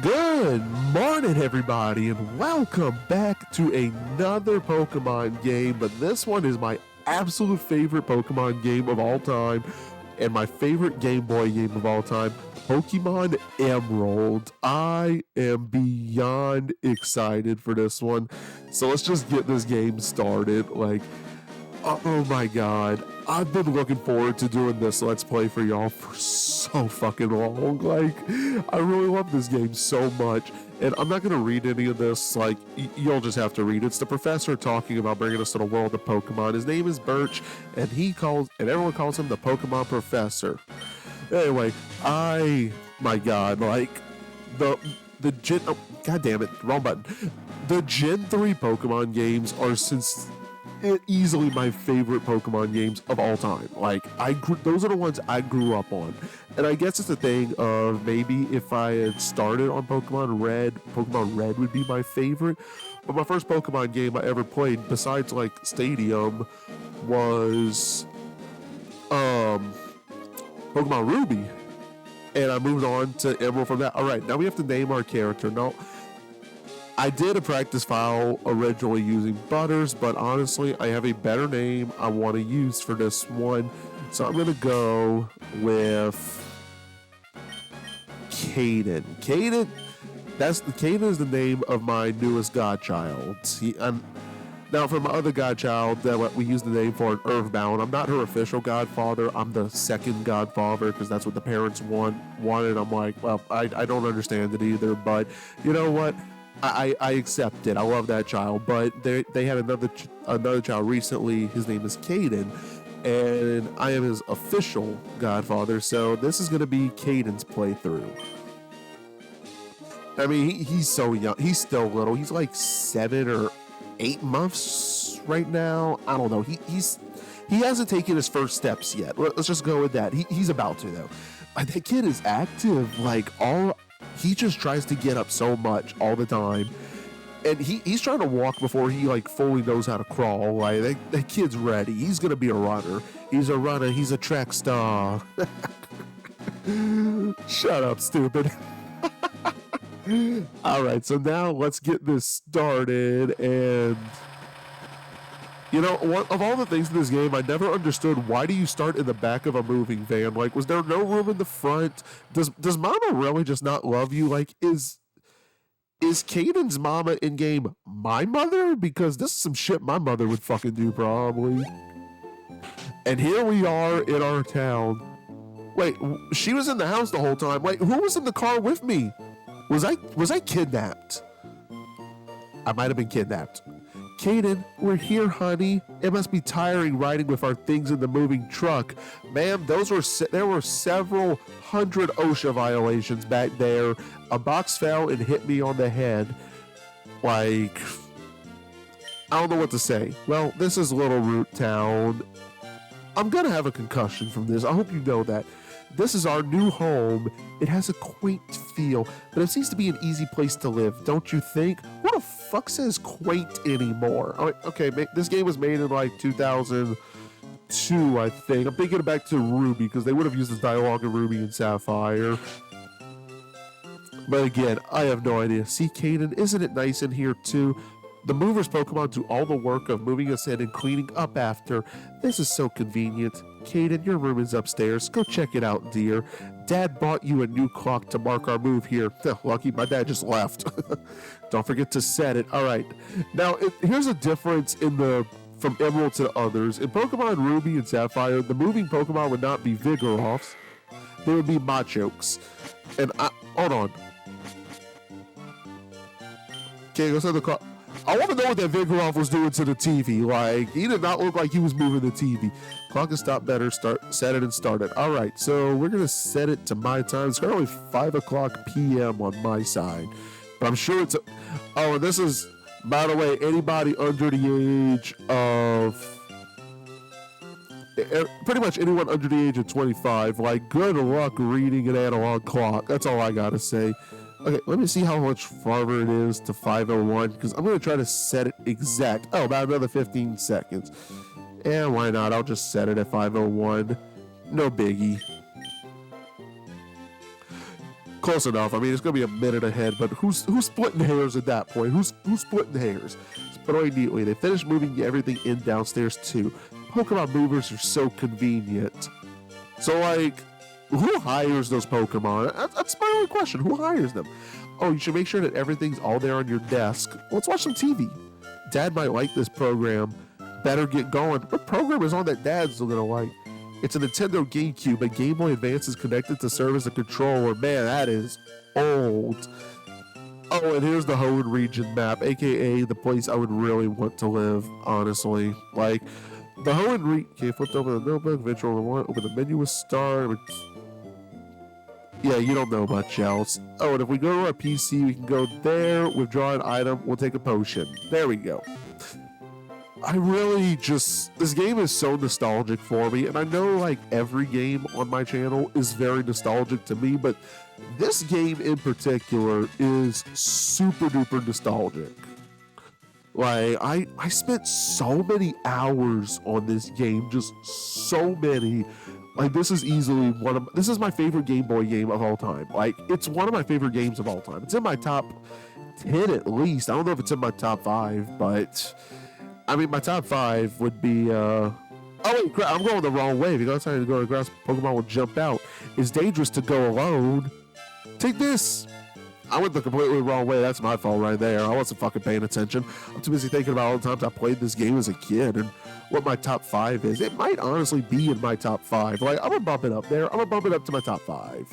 Good morning, everybody, and welcome back to another Pokemon game. But this one is my absolute favorite Pokemon game of all time, and my favorite Game Boy game of all time, Pokemon Emerald. I am beyond excited for this one. So let's just get this game started. Oh my god. I've been looking forward to doing this Let's Play for y'all for so fucking long. I really love this game so much. And I'm not going to read any of this. You'll just have to read. It's the professor talking about bringing us to the world of Pokemon. His name is Birch, and everyone calls him the Pokemon Professor. Anyway, my god, the Gen... Oh, god damn it, wrong button. The Gen 3 Pokemon games are easily my favorite Pokemon games of all time. Those are the ones I grew up on. And I guess it's a thing of maybe if I had started on Pokemon Red would be my favorite. But my first Pokemon game I ever played, besides Stadium, was Pokemon Ruby. And I moved on to Emerald from that. Alright, now we have to name our character. Now, I did a practice file originally using Butters, but honestly, I have a better name I want to use for this one. So I'm going to go with Caden. Caden is the name of my newest godchild. Now, for my other godchild that we use the name for in Earthbound, I'm not her official godfather. I'm the second godfather because that's what the parents wanted. I'm like, well, I don't understand it either, but you know what? I accept it. I love that child, but they had another child recently. His name is Caden, and I am his official godfather. So this is going to be Caden's playthrough. I mean, he's so young. He's still little. He's like 7 or 8 months right now. I don't know. He hasn't taken his first steps yet. Let's just go with that. He's about to though. That kid is active. He just tries to get up so much all the time. And he's trying to walk before he fully knows how to crawl. That kid's ready. He's going to be a runner. He's a runner. He's a track star. Shut up, stupid. All right, so now let's get this started. And of all the things in this game, I never understood, why do you start in the back of a moving van? Was there no room in the front? Does Mama really just not love you? Is Caden's mama in game my mother? Because this is some shit my mother would fucking do probably. And here we are in our town. Wait, she was in the house the whole time. Wait, who was in the car with me? Was I kidnapped? I might have been kidnapped. Caden, we're here, honey. It must be tiring riding with our things in the moving truck. Ma'am, there were several hundred OSHA violations back there. A box fell and hit me on the head. I don't know what to say. Well, this is Little Root Town. I'm gonna have a concussion from this. I hope you know that. This is our new home. It has a quaint feel, but it seems to be an easy place to live, don't you think? What the fuck says quaint anymore? Okay, this game was made in 2002, I think. I'm thinking back to Ruby, because they would have used this dialogue in Ruby and Sapphire. But again, I have no idea. See, Caden, isn't it nice in here too? The movers Pokemon do all the work of moving us in and cleaning up after. This is so convenient. Caden, your room is upstairs. Go check it out, dear. Dad bought you a new clock to mark our move here. Lucky my dad just left. Don't forget to set it. All right. Now, here's a difference from Emerald to the others. In Pokemon Ruby and Sapphire, the moving Pokemon would not be Vigoroths. They would be Machoke's. And hold on. Okay, go set the clock. I want to know what that Vigoroth was doing to the TV. Like, he did not look like he was moving the TV. Clock is stopped better. Set it and start it. All right, so we're going to set it to my time. It's currently 5 o'clock p.m. on my side. But I'm sure it's... Oh, and this is, by the way, anybody under the age of... Pretty much anyone under the age of 25. Like, good luck reading an analog clock. That's all I got to say. Okay, let me see how much farther it is to 5:01, because I'm going to try to set it exact. Oh, about another 15 seconds. And why not? I'll just set it at 5:01. No biggie. Close enough. I mean, it's going to be a minute ahead, but who's splitting hairs at that point? Who's splitting hairs? Let's put away neatly. They finished moving everything in downstairs, too. Pokemon movers are so convenient. So, like... Who hires those Pokemon? That's my only question. Who hires them? Oh, you should make sure that everything's all there on your desk. Let's watch some TV. Dad might like this program. Better get going. What program is on that Dad's still gonna like? It's a Nintendo GameCube, but Game Boy Advance is connected to serve as a controller. Man, that is old. Oh, and here's the Hoenn region map, aka the place I would really want to live, honestly. Like, the Hoenn region... Okay, flipped over the notebook, venture over one, open the menu with start... Yeah, you don't know much else. Oh, and if we go to our PC, we can go there, withdraw an item, we'll take a potion. There we go. I really just... This game is so nostalgic for me, and I know, like, every game on my channel is very nostalgic to me, but this game in particular is super duper nostalgic. Like, I spent so many hours on this game, just so many. Like, this is easily this is my favorite Game Boy game of all time. Like, it's one of my favorite games of all time. It's in my top 10 at least. I don't know if it's in my top 5, but I mean, my top 5 would be, oh wait, crap, I'm going the wrong way. If you go outside and go to grass, Pokemon will jump out. It's dangerous to go alone. Take this. I went the completely wrong way. That's my fault right there. I wasn't fucking paying attention. I'm too busy thinking about all the times I played this game as a kid and what my top 5 is. It might honestly be in my top 5. Like, I'm gonna bump it up there. I'm gonna bump it up to my top 5.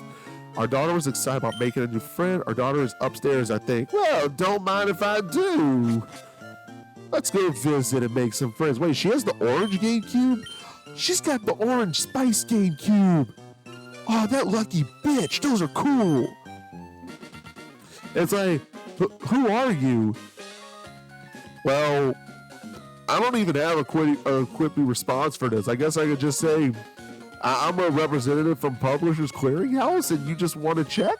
Our daughter was excited about making a new friend. Our daughter is upstairs, I think. Well, don't mind if I do. Let's go visit and make some friends. Wait, she has the orange GameCube? She's got the orange Spice GameCube. Oh, that lucky bitch. Those are cool. It's like, who are you? Well, I don't even have a quippy response for this. I guess I could just say, I'm a representative from Publishers Clearinghouse and you just want to check?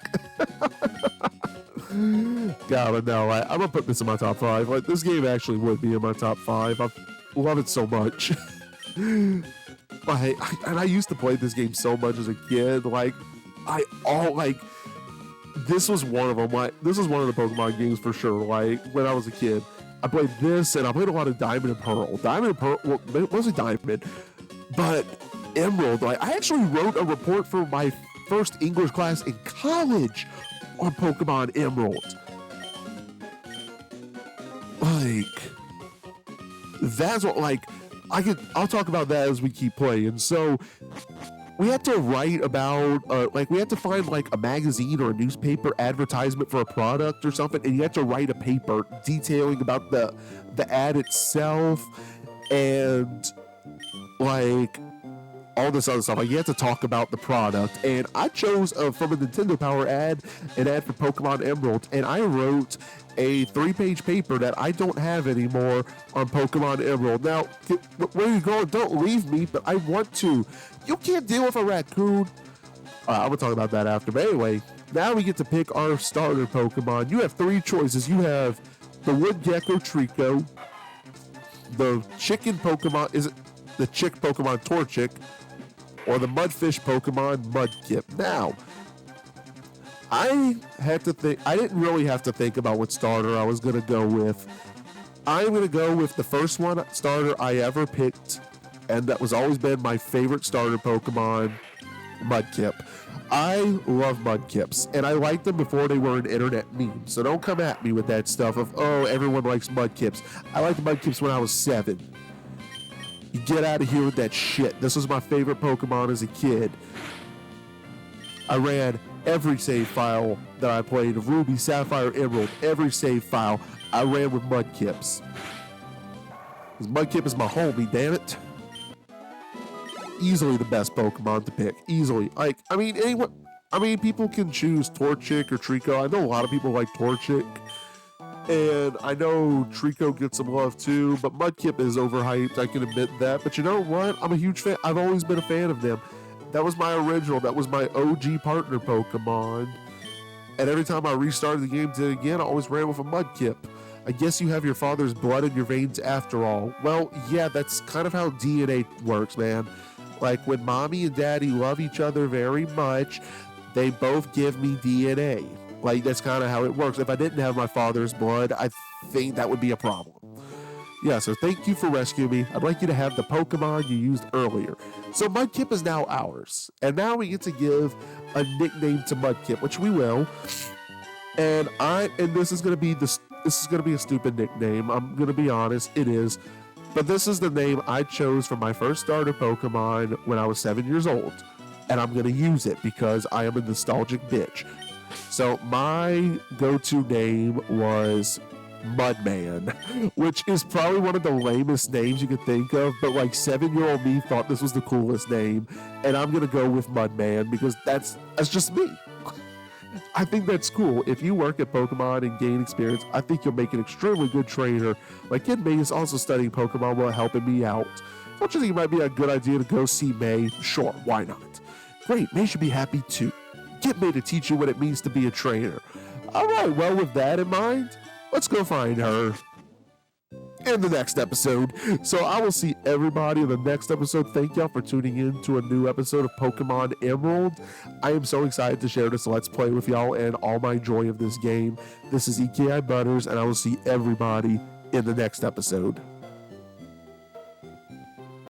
God, no, I'm going to put this in my top 5. Like, this game actually would be in my top 5. I love it so much. And I used to play this game so much as a kid. Like, this was one of them. Like, this was one of the Pokemon games for sure. Like, when I was a kid, I played this, and I played a lot of Diamond and Pearl. Diamond and Pearl, well, mostly Diamond, but Emerald. Like, I actually wrote a report for my first English class in college on Pokemon Emerald. Like, that's what, like, I'll talk about that as we keep playing. So, we had to write about, we had to find, like, a magazine or a newspaper advertisement for a product or something, and you had to write a paper detailing about the ad itself and, like, all this other stuff. Like, you had to talk about the product, and I chose, from a Nintendo Power ad, an ad for Pokemon Emerald, and I wrote a 3-page paper that I don't have anymore on Pokemon Emerald. Now, where you going? Don't leave me, but I want to. You can't deal with a raccoon. I'm going to talk about that after. But anyway, now we get to pick our starter Pokemon. You have 3 choices. You have the Wood Gecko Trico, the chicken Pokemon, is it the chick Pokemon Torchic, or the Mudfish Pokemon Mudkip. Now, I didn't really have to think about what starter I was going to go with. I'm going to go with the first starter I ever picked, and that was always been my favorite starter Pokemon, Mudkip. I love Mudkips, and I liked them before they were an internet meme, so don't come at me with that stuff of, oh, everyone likes Mudkips. I liked Mudkips when I was 7. You get out of here with that shit. This was my favorite Pokemon as a kid. I ran every save file that I played, Ruby, Sapphire, Emerald, every save file, I ran with Mudkips. Because Mudkip is my homie, damn it. Easily the best Pokemon to pick. Easily. Like, I mean, people can choose Torchic or Trico. I know a lot of people like Torchic. And I know Trico gets some love too, but Mudkip is overhyped, I can admit that. But you know what? I'm a huge fan. I've always been a fan of them. That was my original. That was my OG partner Pokemon. And every time I restarted the game again, I always ran with a Mudkip. I guess you have your father's blood in your veins after all. Well, yeah, that's kind of how DNA works, man. Like, when mommy and daddy love each other very much, they both give me DNA. Like, that's kind of how it works. If I didn't have my father's blood, I think that would be a problem. Yeah, so thank you for rescuing me. I'd like you to have the Pokemon you used earlier. So Mudkip is now ours. And now we get to give a nickname to Mudkip, which we will. And this is gonna be a stupid nickname. I'm gonna be honest, it is. But this is the name I chose for my first starter Pokemon when I was 7 years old. And I'm gonna use it because I am a nostalgic bitch. So my go-to name was Mudman, which is probably one of the lamest names you could think of, but like 7-year-old me thought this was the coolest name, and I'm gonna go with Mudman because that's just me. I think that's cool. If you work at Pokemon and gain experience, I think you'll make an extremely good trainer. My kid May is also studying Pokemon while helping me out. Don't you think it might be a good idea to go see May? Sure, why not? Great, May should be happy too. Get May to teach you what it means to be a trainer. Alright, well, with that in mind, let's go find her in the next episode. So I will see everybody in the next episode. Thank y'all for tuning in to a new episode of Pokemon Emerald. I am so excited to share this Let's Play with y'all and all my joy of this game. This is EKI Butters, and I will see everybody in the next episode.